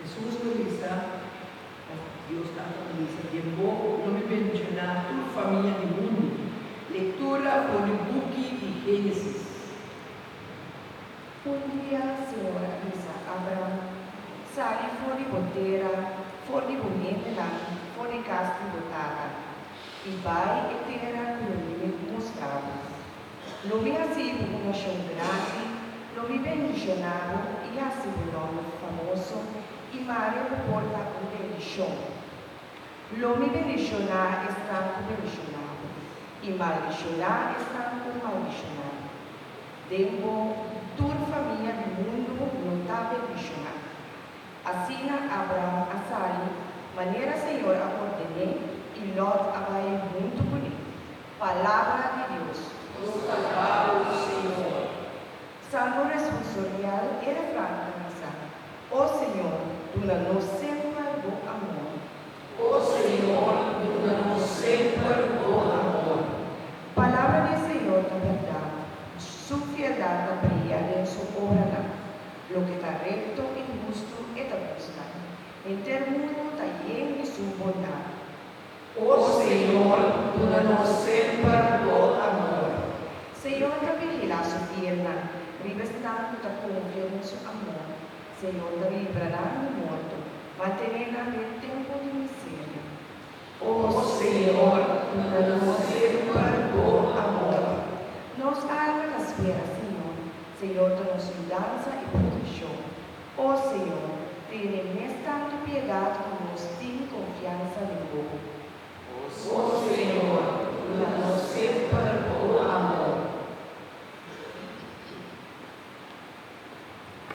Jesús nos dice, Dios tanto nos dice, tiempo no me menciona tu famiglia di mondo. Lettura con i buchi di Genesi. Un dia, Signore, avvisa Abramo, sali fuori potera, fuori buniente là, fuori casti botata, e vai e terra quello mostravo. Lo vi asivo una sciombrati, lo vi benedizionavo, e asivo un nome famoso, e Mario porta un benedizione. Lo mi benedizionà e stanco benedizionavo, e maldizionà e stanco maldizionavo. Devo tur famiglia del mondo non t'ha benedizionà. Asina Abraham asali, maniera Señor ordené, y Lot abai junto con él. Palabra de Dios. Nos alabamos, Señor. Salmo responsorial era franca misa. Oh Señor, tú no sempre do amor. Oh Señor, dúnanos sempre tu amor. Palabra del Señor da verdad. Su fidelidad da brilla en su obra. Lo que está recto y justo es da justa. En el mundo está lleno de su bondad. Oh Señor, dúnanos sempre tu amor. Señor, da vigila su pierna, rivestando da confianza en su amor. Señor, da librará del muerto, mantenerá el tiempo de miseria. Oh Señor, dúnanos sempre tu amor. Nos haga la espera, Señor. Señor, danos ayudanza y protección. Oh Señor, ten en tanto piedad como nos tiene confianza en vos. Oh